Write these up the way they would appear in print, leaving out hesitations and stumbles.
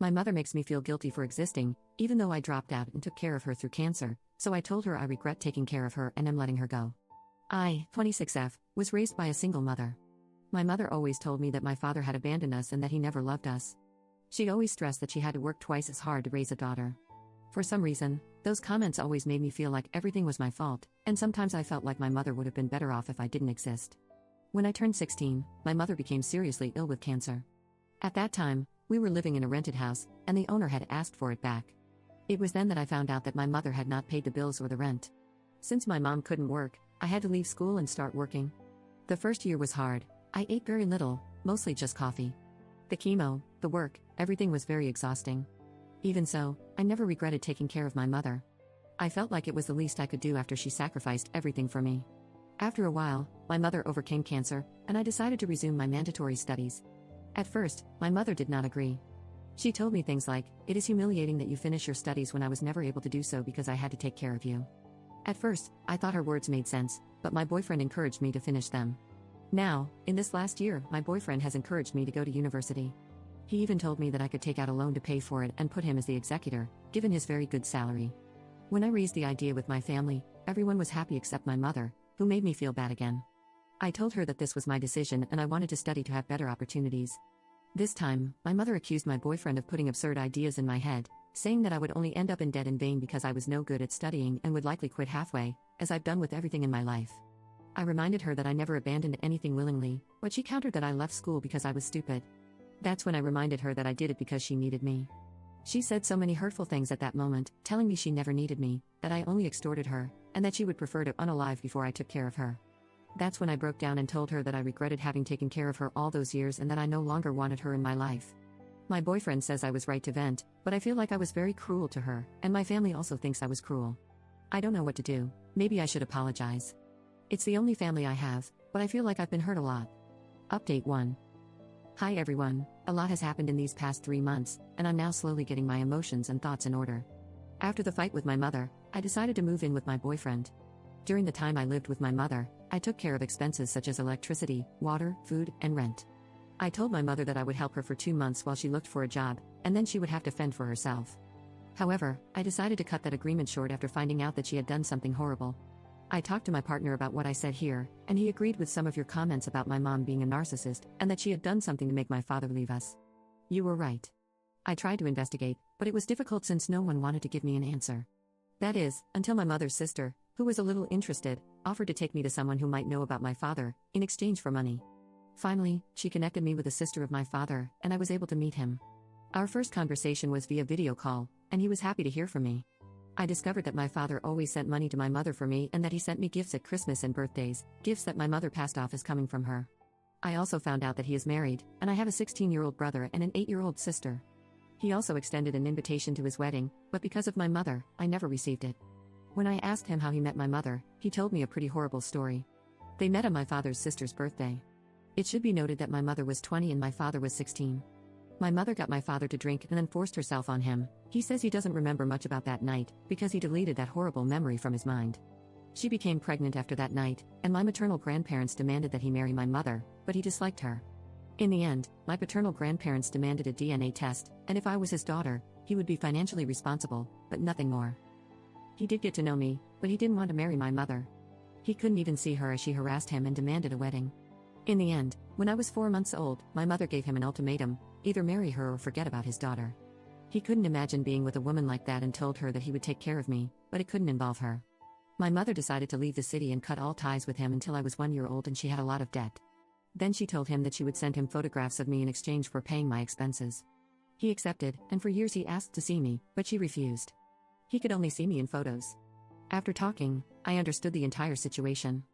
My mother makes me feel guilty for existing, even though I dropped out and took care of her through cancer, so I told her I regret taking care of her and am letting her go. I, 26F, was raised by a single mother. My mother always told me that my father had abandoned us and that he never loved us. She always stressed that she had to work twice as hard to raise a daughter. For some reason, those comments always made me feel like everything was my fault, and sometimes I felt like my mother would have been better off if I didn't exist. When I turned 16, my mother became seriously ill with cancer. At that time, we were living in a rented house, and the owner had asked for it back. It was then that I found out that my mother had not paid the bills or the rent. Since my mom couldn't work, I had to leave school and start working. The first year was hard. I ate very little, mostly just coffee. The chemo, the work, everything was very exhausting. Even so, I never regretted taking care of my mother. I felt like it was the least I could do after she sacrificed everything for me. After a while, my mother overcame cancer, and I decided to resume my mandatory studies. At first, my mother did not agree. She told me things like, "It is humiliating that you finish your studies when I was never able to do so because I had to take care of you." At first, I thought her words made sense, but my boyfriend encouraged me to finish them. Now, in this last year, my boyfriend has encouraged me to go to university. He even told me that I could take out a loan to pay for it and put him as the executor, given his very good salary. When I raised the idea with my family, everyone was happy except my mother, who made me feel bad again. I told her that this was my decision and I wanted to study to have better opportunities. This time, my mother accused my boyfriend of putting absurd ideas in my head, saying that I would only end up in debt in vain because I was no good at studying and would likely quit halfway, as I've done with everything in my life. I reminded her that I never abandoned anything willingly, but she countered that I left school because I was stupid. That's when I reminded her that I did it because she needed me. She said so many hurtful things at that moment, telling me she never needed me, that I only extorted her, and that she would prefer to unalive before I took care of her. That's when I broke down and told her that I regretted having taken care of her all those years and that I no longer wanted her in my life. My boyfriend says I was right to vent, but I feel like I was very cruel to her, and my family also thinks I was cruel. I don't know what to do. Maybe I should apologize. It's the only family I have, but I feel like I've been hurt a lot. Update 1. Hi everyone, a lot has happened in these past 3 months, and I'm now slowly getting my emotions and thoughts in order. After the fight with my mother, I decided to move in with my boyfriend. During the time I lived with my mother, I took care of expenses such as electricity, water, food, and rent. I told my mother that I would help her for 2 months while she looked for a job, and then she would have to fend for herself. However, I decided to cut that agreement short after finding out that she had done something horrible. I talked to my partner about what I said here, and he agreed with some of your comments about my mom being a narcissist and that she had done something to make my father leave us. You were right. I tried to investigate, but it was difficult since no one wanted to give me an answer. That is, until my mother's sister, who was a little interested, offered to take me to someone who might know about my father, in exchange for money. Finally, she connected me with a sister of my father, and I was able to meet him. Our first conversation was via video call, and he was happy to hear from me. I discovered that my father always sent money to my mother for me and that he sent me gifts at Christmas and birthdays, gifts that my mother passed off as coming from her. I also found out that he is married, and I have a 16-year-old brother and an 8-year-old sister. He also extended an invitation to his wedding, but because of my mother, I never received it. When I asked him how he met my mother, he told me a pretty horrible story. They met on my father's sister's birthday. It should be noted that my mother was 20 and my father was 16. My mother got my father to drink and then forced herself on him. He says he doesn't remember much about that night, because he deleted that horrible memory from his mind. She became pregnant after that night, and my maternal grandparents demanded that he marry my mother, but he disliked her. In the end, my paternal grandparents demanded a DNA test, and if I was his daughter, he would be financially responsible, but nothing more. He did get to know me, but he didn't want to marry my mother. He couldn't even see her as she harassed him and demanded a wedding. In the end, when I was 4 months old, my mother gave him an ultimatum: either marry her or forget about his daughter. He couldn't imagine being with a woman like that and told her that he would take care of me, but it couldn't involve her. My mother decided to leave the city and cut all ties with him until I was 1 year old and she had a lot of debt. Then she told him that she would send him photographs of me in exchange for paying my expenses. He accepted, and for years he asked to see me, but she refused. He could only see me in photos. After talking, I understood the entire situation.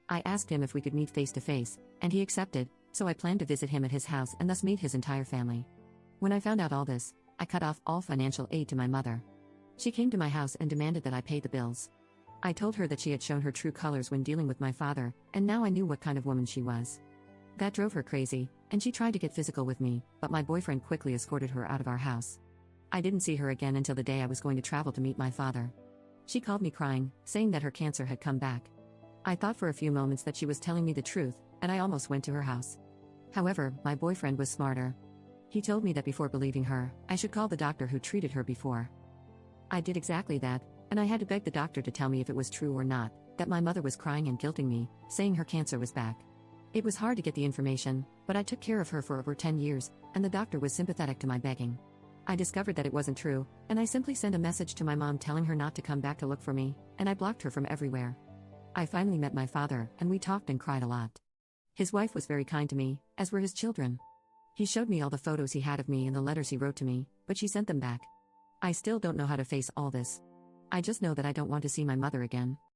I asked him if we could meet face to face, and he accepted, so I planned to visit him at his house and thus meet his entire family. When I found out all this, I cut off all financial aid to my mother. She came to my house and demanded that I pay the bills. I told her that she had shown her true colors when dealing with my father, and now I knew what kind of woman she was. That drove her crazy, and she tried to get physical with me, but my boyfriend quickly escorted her out of our house. I didn't see her again until the day I was going to travel to meet my father. She called me crying, saying that her cancer had come back. I thought for a few moments that she was telling me the truth, and I almost went to her house. However, my boyfriend was smarter. He told me that before believing her, I should call the doctor who treated her before. I did exactly that, and I had to beg the doctor to tell me if it was true or not, that my mother was crying and guilting me, saying her cancer was back. It was hard to get the information, but I took care of her for over 10 years, and the doctor was sympathetic to my begging. I discovered that it wasn't true, and I simply sent a message to my mom telling her not to come back to look for me, and I blocked her from everywhere. I finally met my father, and we talked and cried a lot. His wife was very kind to me, as were his children. He showed me all the photos he had of me and the letters he wrote to me, but she sent them back. I still don't know how to face all this. I just know that I don't want to see my mother again.